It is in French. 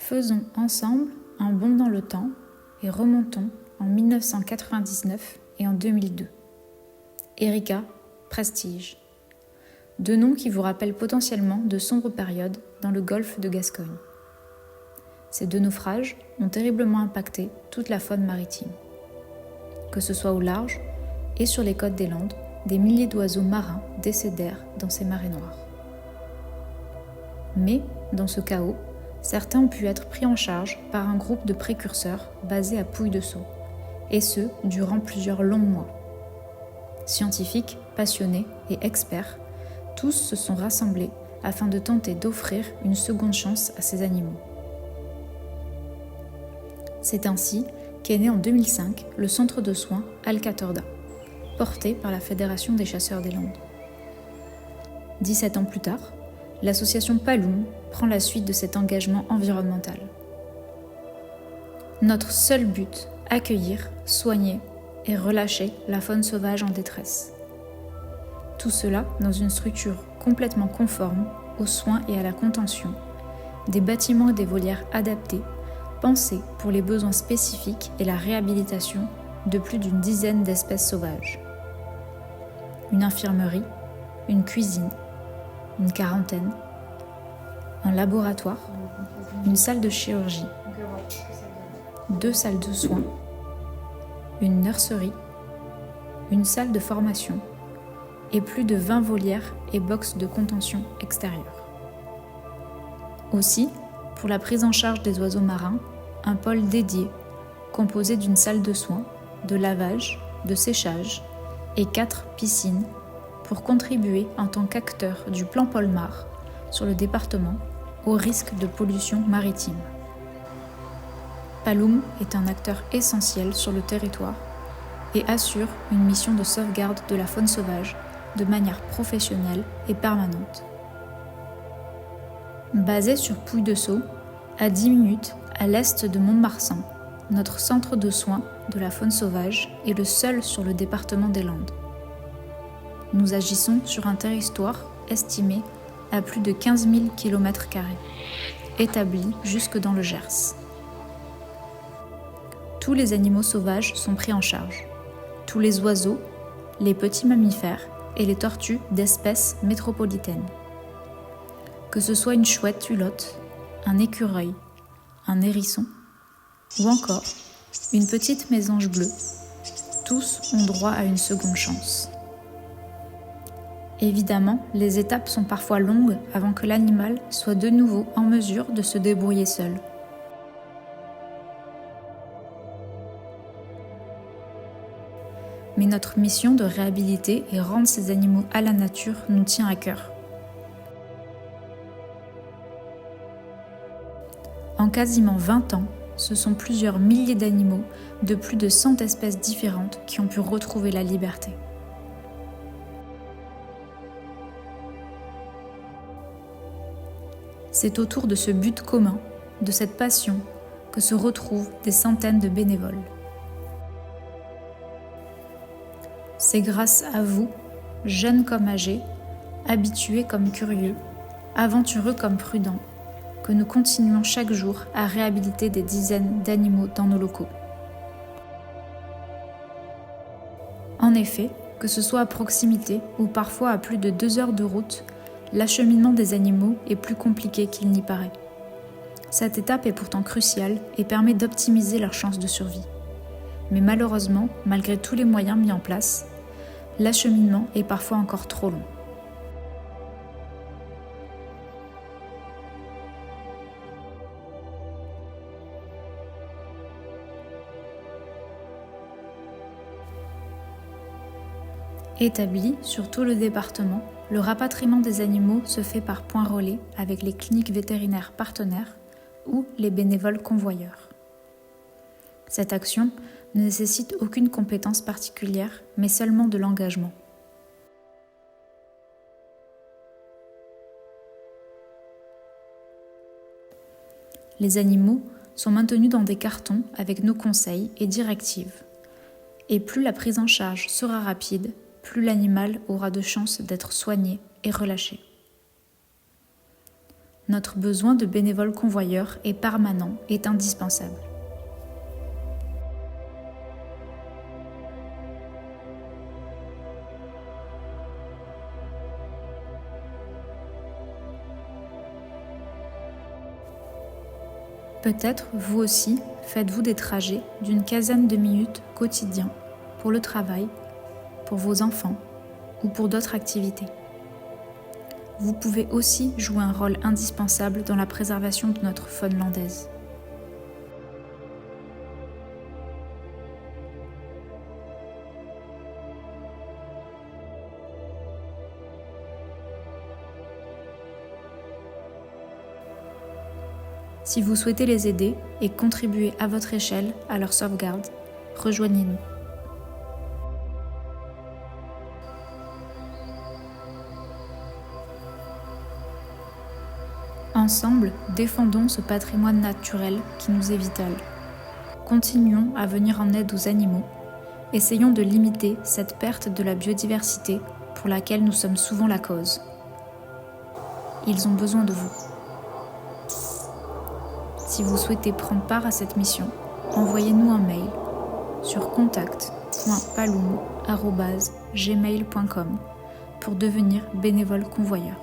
Faisons ensemble un bond dans le temps et remontons en 1999 et en 2002. Erika, Prestige. Deux noms qui vous rappellent potentiellement de sombres périodes dans le golfe de Gascogne. Ces deux naufrages ont terriblement impacté toute la faune maritime. Que ce soit au large et sur les côtes des Landes, des milliers d'oiseaux marins décédèrent dans ces marées noires. Mais, dans ce chaos, certains ont pu être pris en charge par un groupe de précurseurs basé à Pouille-de-Sceaux, et ce, durant plusieurs longs mois. Scientifiques, passionnés et experts, tous se sont rassemblés afin de tenter d'offrir une seconde chance à ces animaux. C'est ainsi qu'est né en 2005 le centre de soins Alcatorda, porté par la Fédération des chasseurs des Landes. 17 ans plus tard, l'association Paloum prend la suite de cet engagement environnemental. Notre seul but, accueillir, soigner et relâcher la faune sauvage en détresse. Tout cela dans une structure complètement conforme aux soins et à la contention, des bâtiments et des volières adaptés, pensés pour les besoins spécifiques et la réhabilitation de plus d'une dizaine d'espèces sauvages. Une infirmerie, une cuisine, une quarantaine, un laboratoire, une salle de chirurgie, 2 salles de soins, une nurserie, une salle de formation et plus de 20 volières et boxes de contention extérieures. Aussi, pour la prise en charge des oiseaux marins, un pôle dédié, composé d'une salle de soins, de lavage, de séchage et 4 piscines pour contribuer en tant qu'acteur du plan Polmar sur le département au risque de pollution maritime. Paloum est un acteur essentiel sur le territoire et assure une mission de sauvegarde de la faune sauvage de manière professionnelle et permanente. Basé sur Pouille-de-Sceaux, à 10 minutes à l'est de Mont-de-Marsan, notre centre de soins de la faune sauvage est le seul sur le département des Landes. Nous agissons sur un territoire estimé à plus de 15 000 km², établi jusque dans le Gers. Tous les animaux sauvages sont pris en charge, tous les oiseaux, les petits mammifères et les tortues d'espèces métropolitaines. Que ce soit une chouette hulotte, un écureuil, un hérisson, ou encore une petite mésange bleue, tous ont droit à une seconde chance. Évidemment, les étapes sont parfois longues avant que l'animal soit de nouveau en mesure de se débrouiller seul. Mais notre mission de réhabiliter et rendre ces animaux à la nature nous tient à cœur. En quasiment 20 ans, ce sont plusieurs milliers d'animaux de plus de 100 espèces différentes qui ont pu retrouver la liberté. C'est autour de ce but commun, de cette passion, que se retrouvent des centaines de bénévoles. C'est grâce à vous, jeunes comme âgés, habitués comme curieux, aventureux comme prudents, que nous continuons chaque jour à réhabiliter des dizaines d'animaux dans nos locaux. En effet, que ce soit à proximité ou parfois à plus de 2 heures de route, l'acheminement des animaux est plus compliqué qu'il n'y paraît. Cette étape est pourtant cruciale et permet d'optimiser leurs chances de survie. Mais malheureusement, malgré tous les moyens mis en place, l'acheminement est parfois encore trop long. Établi sur tout le département, le rapatriement des animaux se fait par points relais avec les cliniques vétérinaires partenaires ou les bénévoles convoyeurs. Cette action ne nécessite aucune compétence particulière, mais seulement de l'engagement. Les animaux sont maintenus dans des cartons avec nos conseils et directives. Et plus la prise en charge sera rapide, plus l'animal aura de chances d'être soigné et relâché. notre besoin de bénévoles convoyeurs est permanent et indispensable. Peut-être, vous aussi, faites-vous des trajets d'une quinzaine de minutes quotidiens pour le travail, pour vos enfants ou pour d'autres activités. Vous pouvez aussi jouer un rôle indispensable dans la préservation de notre faune landaise. Si vous souhaitez les aider et contribuer à votre échelle à leur sauvegarde, rejoignez-nous. Ensemble, défendons ce patrimoine naturel qui nous est vital. Continuons à venir en aide aux animaux. Essayons de limiter cette perte de la biodiversité pour laquelle nous sommes souvent la cause. Ils ont besoin de vous. Si vous souhaitez prendre part à cette mission, envoyez-nous un mail sur contact.paloum@gmail.com pour devenir bénévole convoyeur.